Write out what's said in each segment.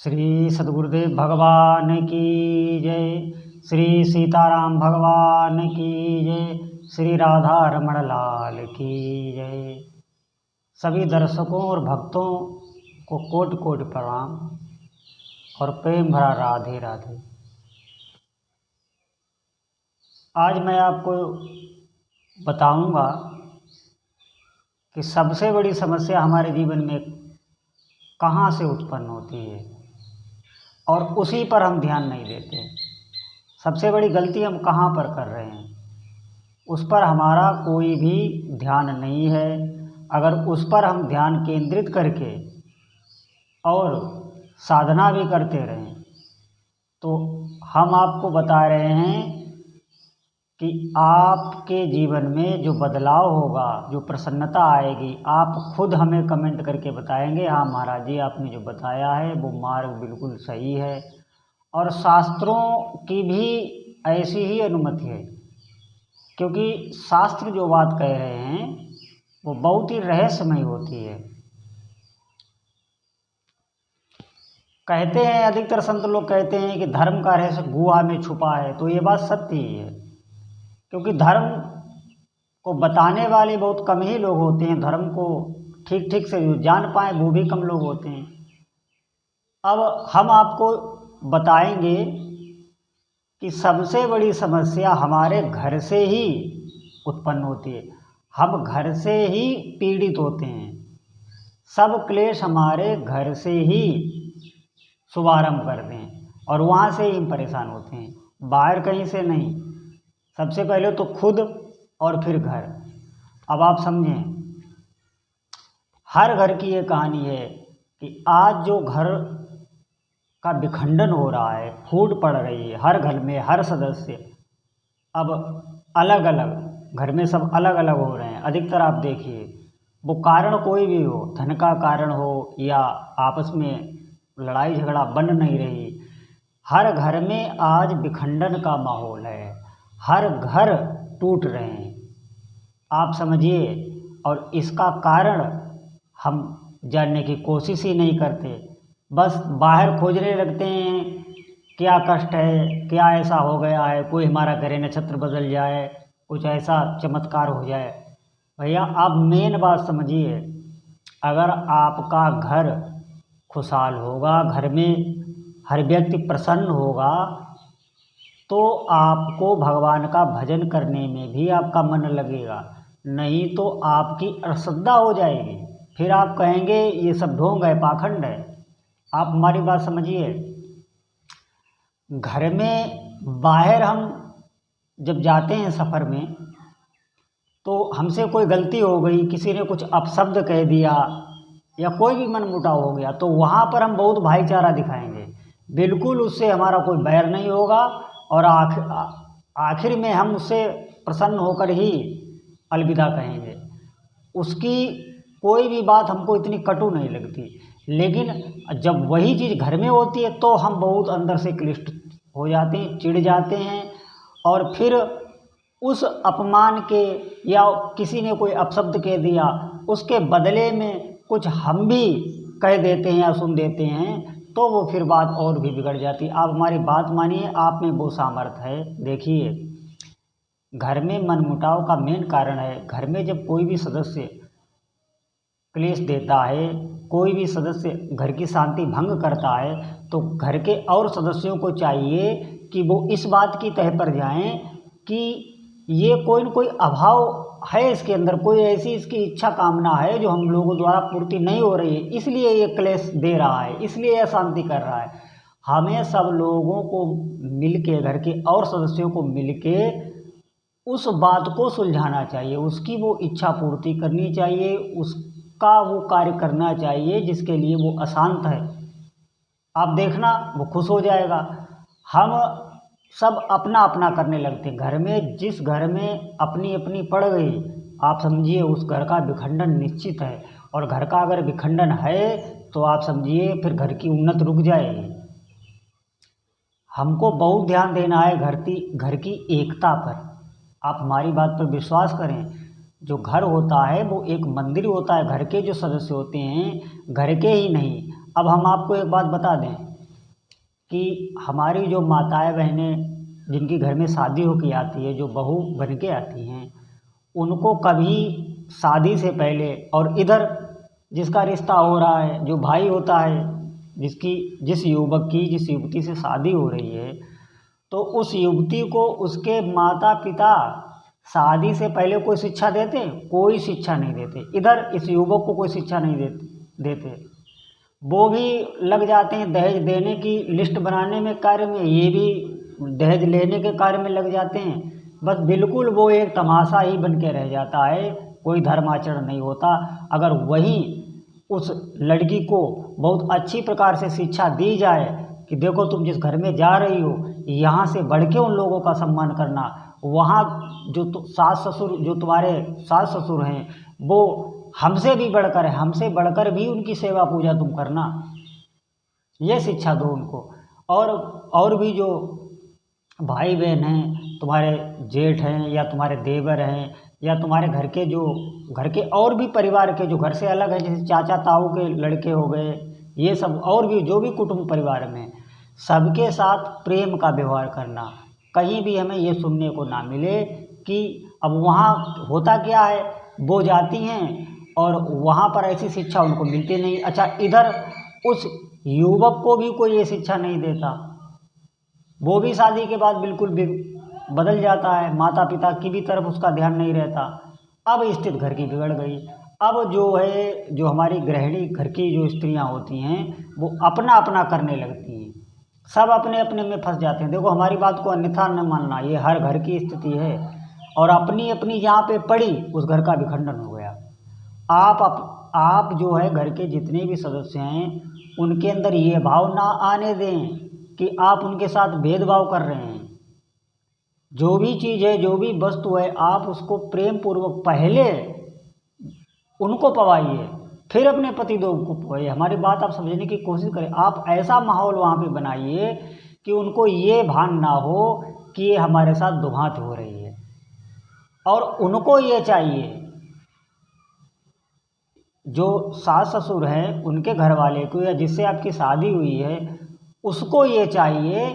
श्री सद्गुरुदेव भगवान की जय। श्री सीताराम भगवान की जय। श्री राधा रमण लाल की जय। सभी दर्शकों और भक्तों को कोटि कोटि प्रणाम और प्रेम भरा राधे राधे। आज मैं आपको बताऊंगा कि सबसे बड़ी समस्या हमारे जीवन में कहाँ से उत्पन्न होती है और उसी पर हम ध्यान नहीं देते। सबसे बड़ी गलती हम कहाँ पर कर रहे हैं, उस पर हमारा कोई भी ध्यान नहीं है। अगर उस पर हम ध्यान केंद्रित करके और साधना भी करते रहें तो हम आपको बता रहे हैं कि आपके जीवन में जो बदलाव होगा, जो प्रसन्नता आएगी, आप खुद हमें कमेंट करके बताएंगे, हाँ महाराज जी आपने जो बताया है वो मार्ग बिल्कुल सही है। और शास्त्रों की भी ऐसी ही अनुमति है, क्योंकि शास्त्र जो बात कह रहे हैं वो बहुत ही रहस्यमय होती है। कहते हैं, अधिकतर संत लोग कहते हैं कि धर्म का रहस्य गुहा में छुपा है, तो ये बात सत्य ही है, क्योंकि धर्म को बताने वाले बहुत कम ही लोग होते हैं। धर्म को ठीक ठीक से जो जान पाए वो भी कम लोग होते हैं। अब हम आपको बताएंगे कि सबसे बड़ी समस्या हमारे घर से ही उत्पन्न होती है। हम घर से ही पीड़ित होते हैं। सब क्लेश हमारे घर से ही शुभारंभ करते हैं और वहाँ से ही हम परेशान होते हैं, बाहर कहीं से नहीं। सबसे पहले तो खुद और फिर घर। अब आप समझें, हर घर की ये कहानी है कि आज जो घर का विखंडन हो रहा है, फूट पड़ रही है हर घर में, हर सदस्य अब अलग अलग, घर में सब अलग अलग हो रहे हैं। अधिकतर आप देखिए, वो कारण कोई भी हो, धन का कारण हो या आपस में लड़ाई झगड़ा बन नहीं रही, हर घर में आज विखंडन का माहौल है, हर घर टूट रहे हैं, आप समझिए। और इसका कारण हम जानने की कोशिश ही नहीं करते, बस बाहर खोजने लगते हैं क्या कष्ट है, क्या ऐसा हो गया है, कोई हमारा ग्रह नक्षत्र बदल जाए, कुछ ऐसा चमत्कार हो जाए। भैया आप मेन बात समझिए, अगर आपका घर खुशहाल होगा, घर में हर व्यक्ति प्रसन्न होगा, तो आपको भगवान का भजन करने में भी आपका मन लगेगा। नहीं तो आपकी अश्रद्धा हो जाएगी, फिर आप कहेंगे ये सब ढोंग है, पाखंड है। आप हमारी बात समझिए, घर में बाहर हम जब जाते हैं सफ़र में, तो हमसे कोई गलती हो गई, किसी ने कुछ अपशब्द कह दिया या कोई भी मनमुटाव हो गया, तो वहाँ पर हम बहुत भाईचारा दिखाएंगे, बिल्कुल उससे हमारा कोई बैर नहीं होगा और आखिर में हम उससे प्रसन्न होकर ही अलविदा कहेंगे। उसकी कोई भी बात हमको इतनी कटु नहीं लगती। लेकिन जब वही चीज़ घर में होती है तो हम बहुत अंदर से क्लिष्ट हो जाते हैं, चिढ़ जाते हैं, और फिर उस अपमान के या किसी ने कोई अपशब्द कह दिया, उसके बदले में कुछ हम भी कह देते हैं या सुन देते हैं, तो वो फिर बात और भी बिगड़ जाती है। आप हमारी बात मानिए, आप में वो सामर्थ्य है। देखिए, घर में मनमुटाव का मेन कारण है, घर में जब कोई भी सदस्य क्लेश देता है, कोई भी सदस्य घर की शांति भंग करता है, तो घर के और सदस्यों को चाहिए कि वो इस बात की तह पर जाएं कि ये कोई न कोई अभाव है इसके अंदर, कोई ऐसी इसकी इच्छा कामना है जो हम लोगों द्वारा पूर्ति नहीं हो रही है, इसलिए ये क्लेश दे रहा है, इसलिए यह शांति कर रहा है। हमें सब लोगों को मिलके, घर के और सदस्यों को मिलके उस बात को सुलझाना चाहिए, उसकी वो इच्छा पूर्ति करनी चाहिए, उसका वो कार्य करना चाहिए जिसके लिए वो अशांत है। आप देखना वो खुश हो जाएगा। हम सब अपना अपना करने लगते हैं घर में। जिस घर में अपनी अपनी पड़ गई, आप समझिए उस घर का विखंडन निश्चित है। और घर का अगर विखंडन है तो आप समझिए फिर घर की उन्नति रुक जाएगी। हमको बहुत ध्यान देना है घर की एकता पर। आप हमारी बात पर विश्वास करें, जो घर होता है वो एक मंदिर होता है। घर के जो सदस्य होते हैं घर के ही नहीं। अब हम आपको एक बात बता दें, कि हमारी जो माताएं बहनें जिनकी घर में शादी होके आती है, जो बहू बन के आती हैं, उनको कभी शादी से पहले और इधर जिसका रिश्ता हो रहा है, जो भाई होता है, जिस युवक की जिस युवती से शादी हो रही है, तो उस युवती को उसके माता पिता शादी से पहले कोई शिक्षा देते हैं? कोई शिक्षा नहीं देते। इधर इस युवक को कोई शिक्षा नहीं देते। वो भी लग जाते हैं दहेज देने की लिस्ट बनाने में, कार्य में, ये भी दहेज लेने के कार्य में लग जाते हैं। बस बिल्कुल वो एक तमाशा ही बन के रह जाता है, कोई धर्माचरण नहीं होता। अगर वही उस लड़की को बहुत अच्छी प्रकार से शिक्षा दी जाए कि देखो तुम जिस घर में जा रही हो, यहाँ से बढ़ के उन लोगों का सम्मान करना, वहाँ जो सास ससुर, जो तुम्हारे सास ससुर हैं, वो हमसे भी बढ़कर है, हमसे बढ़कर भी उनकी सेवा पूजा तुम करना, ये शिक्षा दो उनको। और भी जो भाई बहन हैं, तुम्हारे जेठ हैं या तुम्हारे देवर हैं या तुम्हारे घर के और भी परिवार के जो घर से अलग हैं, जैसे चाचा ताऊ के लड़के हो गए, ये सब और भी जो भी कुटुंब परिवार में, सबके साथ प्रेम का व्यवहार करना। कहीं भी हमें ये सुनने को ना मिले कि अब वहाँ होता क्या है, वो जाती हैं और वहाँ पर ऐसी शिक्षा उनको मिलती नहीं। अच्छा, इधर उस युवक को भी कोई ये शिक्षा नहीं देता, वो भी शादी के बाद बिल्कुल बदल जाता है, माता पिता की भी तरफ उसका ध्यान नहीं रहता। अब स्थिति घर की बिगड़ गई। अब जो है, जो हमारी गृहिणी घर की जो स्त्रियां होती हैं, वो अपना अपना करने लगती हैं, सब अपने अपने में फंस जाते हैं। देखो, हमारी बात को अन्यथा न मानना, ये हर घर की स्थिति है, और अपनी अपनी जहाँ पे पड़ी उस घर का भी खंडन हो गया। आप जो है घर के जितने भी सदस्य हैं, उनके अंदर ये भाव ना आने दें कि आप उनके साथ भेदभाव कर रहे हैं। जो भी चीज़ है, जो भी वस्तु है, आप उसको प्रेम पूर्वक पहले उनको पवाइए, फिर अपने पतिदेव को पवाइए। हमारी बात आप समझने की कोशिश करें। आप ऐसा माहौल वहाँ पे बनाइए कि उनको ये भान ना हो कि ये हमारे साथ दुहात हो रही है, और उनको ये चाहिए, जो सास ससुर हैं उनके घर वाले को या जिससे आपकी शादी हुई है, उसको ये चाहिए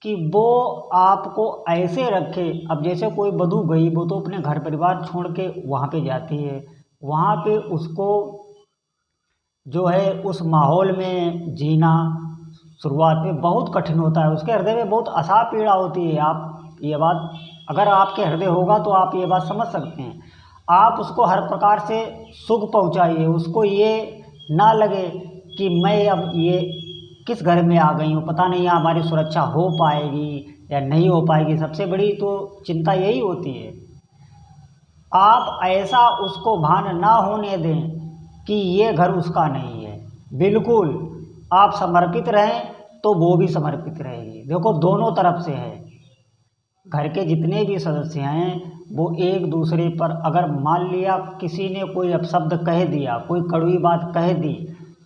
कि वो आपको ऐसे रखे। अब जैसे कोई वधू गई, वो तो अपने घर परिवार छोड़ के वहाँ पे जाती है, वहाँ पे उसको जो है उस माहौल में जीना शुरुआत में बहुत कठिन होता है, उसके हृदय में बहुत अथाह पीड़ा होती है। आप ये बात, अगर आपके हृदय होगा तो आप ये बात समझ सकते हैं। आप उसको हर प्रकार से सुख पहुँचाइए, उसको ये ना लगे कि मैं अब ये किस घर में आ गई हूँ, पता नहीं यहाँ हमारी सुरक्षा हो पाएगी या नहीं हो पाएगी। सबसे बड़ी तो चिंता यही होती है। आप ऐसा उसको भान ना होने दें कि ये घर उसका नहीं है। बिल्कुल आप समर्पित रहें तो वो भी समर्पित रहेगी। देखो, दोनों तरफ से है। घर के जितने भी सदस्य हैं, वो एक दूसरे पर, अगर मान लिया किसी ने कोई अपशब्द कह दिया, कोई कड़वी बात कह दी,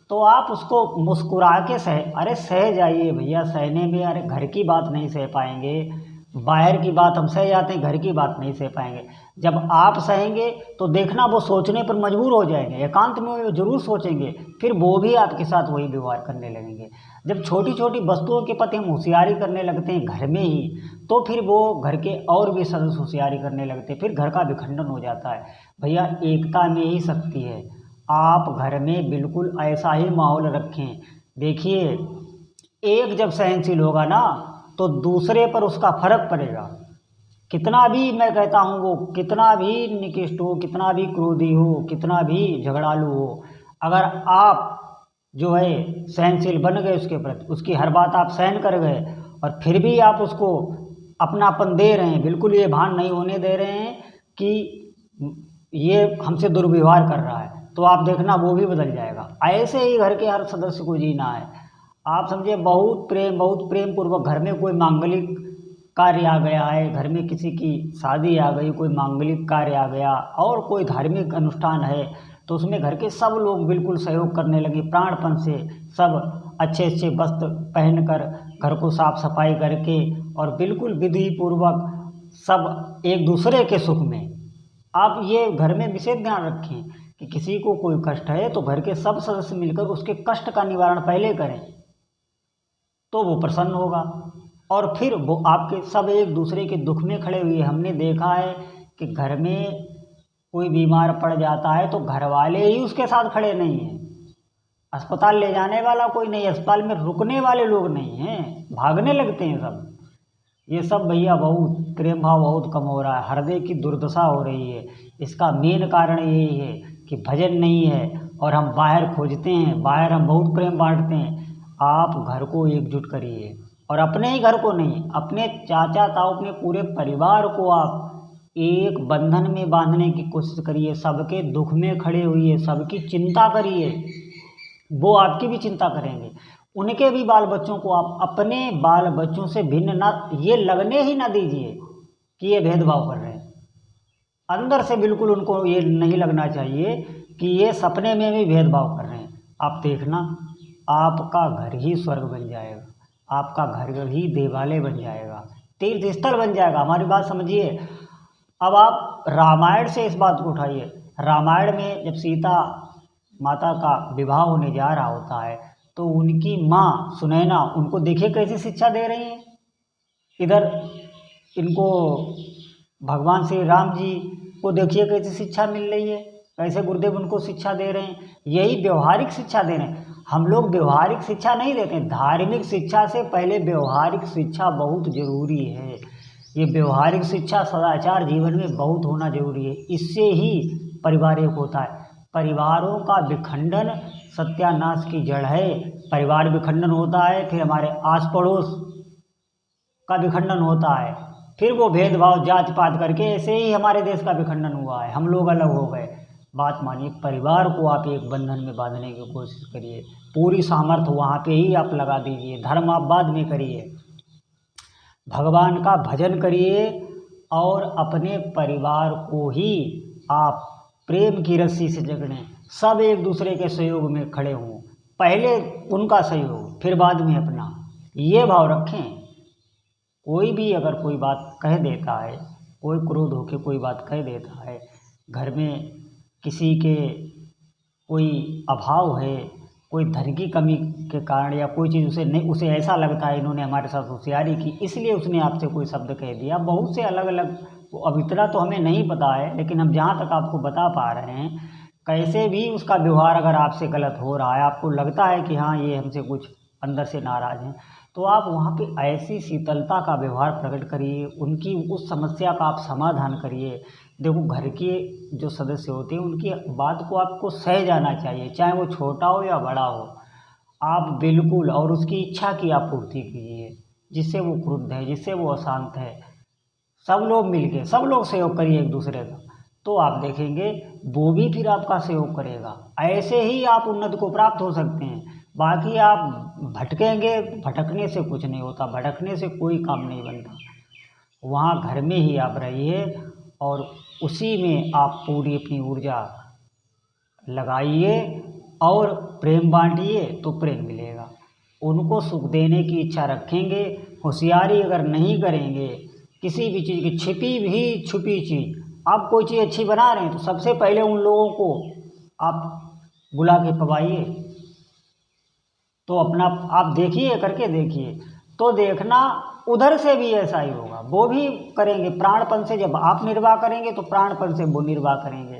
तो आप उसको मुस्कुरा के अरे सह जाइए भैया, सहने में, अरे घर की बात नहीं सह पाएंगे, बाहर की बात हम सह जाते हैं, घर की बात नहीं सह पाएंगे। जब आप सहेंगे तो देखना वो सोचने पर मजबूर हो जाएंगे, एकांत में वो जरूर सोचेंगे, फिर वो भी आपके साथ वही व्यवहार करने लगेंगे। जब छोटी छोटी वस्तुओं के प्रति हम होशियारी करने लगते हैं घर में ही, तो फिर वो घर के और भी सदस्य होशियारी करने लगते हैं, फिर घर का विखंडन हो जाता है। भैया, एकता में ही शक्ति है। आप घर में बिल्कुल ऐसा ही माहौल रखें। देखिए, एक जब सहनशील होगा ना, तो दूसरे पर उसका फर्क पड़ेगा। कितना भी, मैं कहता हूँ, वो कितना भी निकृष्ट हो, कितना भी क्रोधी हो, कितना भी झगड़ालू हो, अगर आप जो है सहनशील बन गए उसके प्रति, उसकी हर बात आप सहन कर गए, और फिर भी आप उसको अपनापन दे रहे हैं, बिल्कुल ये भान नहीं होने दे रहे हैं कि ये हमसे दुर्व्यवहार कर रहा है, तो आप देखना वो भी बदल जाएगा। ऐसे ही घर के हर सदस्य को जीना है। आप समझिए, बहुत प्रेम पूर्वक घर में कोई मांगलिक कार्य आ गया है, घर में किसी की शादी आ गई, कोई मांगलिक कार्य आ गया और कोई धार्मिक अनुष्ठान है, तो उसमें घर के सब लोग बिल्कुल सहयोग करने लगे प्राणपन से। सब अच्छे अच्छे वस्त्र पहनकर, घर को साफ सफाई करके, और बिल्कुल विधि पूर्वक सब एक दूसरे के सुख में। आप ये घर में विशेष ध्यान रखें कि किसी को कोई कष्ट है तो घर के सब सदस्य मिलकर उसके कष्ट का निवारण पहले करें। तो वो प्रसन्न होगा और फिर वो आपके सब एक दूसरे के दुख में खड़े हुए। हमने देखा है कि घर में कोई बीमार पड़ जाता है तो घर वाले ही उसके साथ खड़े नहीं हैं, अस्पताल ले जाने वाला कोई नहीं, अस्पताल में रुकने वाले लोग नहीं हैं, भागने लगते हैं सब। ये सब भैया बहुत प्रेम भाव बहुत कम हो रहा है, हृदय की दुर्दशा हो रही है। इसका मेन कारण यही है कि भजन नहीं है और हम बाहर खोजते हैं, बाहर हम बहुत प्रेम बांटते हैं। आप घर को एकजुट करिए और अपने ही घर को नहीं, अपने चाचा ताऊ अपने पूरे परिवार को आप एक बंधन में बांधने की कोशिश करिए। सबके दुख में खड़े हुइए, सबकी चिंता करिए, वो आपकी भी चिंता करेंगे। उनके भी बाल बच्चों को आप अपने बाल बच्चों से भिन्न ना, ये लगने ही ना दीजिए कि ये भेदभाव कर रहे हैं। अंदर से बिल्कुल उनको ये नहीं लगना चाहिए कि ये सपने में भी भेदभाव कर रहे हैं। आप देखना, आपका घर ही स्वर्ग बन जाएगा, आपका घर ही देवालय बन जाएगा, तीर्थ स्थल बन जाएगा। हमारी बात समझिए। अब आप रामायण से इस बात को उठाइए। रामायण में जब सीता माता का विवाह होने जा रहा होता है तो उनकी माँ सुनैना उनको देखिए कैसी शिक्षा दे रही हैं। इधर इनको भगवान श्री राम जी को देखिए कैसी शिक्षा मिल रही है, कैसे गुरुदेव उनको शिक्षा दे रहे हैं। यही व्यवहारिक शिक्षा दे रहे हैं। हम लोग व्यवहारिक शिक्षा नहीं देते हैं, धार्मिक शिक्षा से पहले व्यवहारिक शिक्षा बहुत जरूरी है। ये व्यवहारिक शिक्षा सदाचार जीवन में बहुत होना जरूरी है। इससे ही परिवार एक होता है। परिवारों का विखंडन सत्यानाश की जड़ है। परिवार विखंडन होता है, फिर हमारे आस पड़ोस का विखंडन होता है, फिर वो भेदभाव जात पात करके ऐसे ही हमारे देश का विखंडन हुआ है, हम लोग अलग हो गए। बात मानिए, परिवार को आप एक बंधन में बांधने की कोशिश करिए, पूरी सामर्थ्य वहाँ पे ही आप लगा दीजिए। धर्म आप बाद में करिए, भगवान का भजन करिए और अपने परिवार को ही आप प्रेम की रस्सी से जकड़ें। सब एक दूसरे के सहयोग में खड़े हों, पहले उनका सहयोग फिर बाद में अपना, ये भाव रखें। कोई भी अगर कोई बात कह देता है, कोई क्रोध होकर कोई बात कह देता है, घर में किसी के कोई अभाव है, कोई धन की कमी के कारण या कोई चीज़ उसे नहीं, उसे ऐसा लगता है इन्होंने हमारे साथ होशियारी की इसलिए उसने आपसे कोई शब्द कह दिया। बहुत से अलग अलग, अब इतना तो हमें नहीं पता है, लेकिन हम जहाँ तक आपको बता पा रहे हैं, कैसे भी उसका व्यवहार अगर आपसे गलत हो रहा है, आपको लगता है कि हाँ ये हमसे कुछ अंदर से नाराज़ हैं, तो आप वहाँ पे ऐसी शीतलता का व्यवहार प्रकट करिए, उनकी उस समस्या का आप समाधान करिए। देखो, घर के जो सदस्य होते हैं उनकी बात को आपको सह जाना चाहिए, चाहे वो छोटा हो या बड़ा हो। आप बिल्कुल, और उसकी इच्छा की आपूर्ति कीजिए, जिससे वो क्रुद्ध है, जिससे वो अशांत है। सब लोग मिलके, सब लोग सहयोग करिए एक दूसरे का, तो आप देखेंगे वो भी फिर आपका सहयोग करेगा। ऐसे ही आप उन्नति को प्राप्त हो सकते हैं। बाकी आप भटकेंगे, भटकने से कुछ नहीं होता, भटकने से कोई काम नहीं बनता। वहाँ घर में ही आप रहिए और उसी में आप पूरी अपनी ऊर्जा लगाइए और प्रेम बांटिए तो प्रेम मिलेगा। उनको सुख देने की इच्छा रखेंगे, होशियारी अगर नहीं करेंगे, किसी भी चीज़ की छिपी भी छुपी चीज़, आप कोई चीज़ अच्छी बना रहे हैं तो सबसे पहले उन लोगों को आप बुला के पवाइए, तो अपना आप देखिए, करके देखिए, तो देखना उधर से भी ऐसा ही होगा। वो भी करेंगे प्राणपन से। जब आप निर्वाह करेंगे तो प्राणपन से वो निर्वाह करेंगे।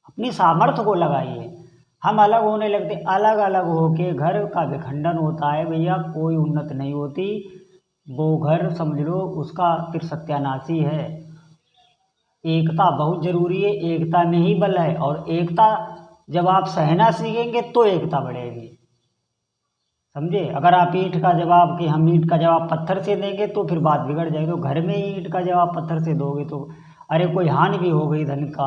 अपनी सामर्थ्य को लगाइए। हम अलग होने लगते, अलग अलग होके घर का विखंडन होता है भैया, कोई उन्नति नहीं होती। वो घर समझ लो उसका फिर सत्यानाशी है। एकता बहुत जरूरी है, एकता में ही बल है, और एकता जब आप सहना सीखेंगे तो एकता बढ़ेगी। समझे? अगर आप ईंट का जवाब कि हम ईंट का जवाब पत्थर से देंगे तो फिर बात बिगड़ जाएगी। तो घर में ईंट का जवाब पत्थर से दोगे तो अरे कोई हानि भी हो गई, धन का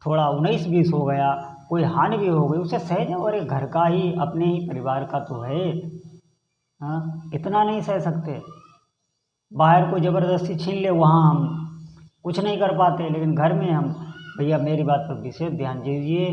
थोड़ा 19-20 हो गया, कोई हानि भी हो गई, उसे सह जाओ। अरे घर का ही, अपने ही परिवार का तो है। हाँ, इतना नहीं सह सकते। बाहर कोई ज़बरदस्ती छीन ले, वहाँ हम कुछ नहीं कर पाते, लेकिन घर में हम, भैया मेरी बात पर विशेष ध्यान दीजिए।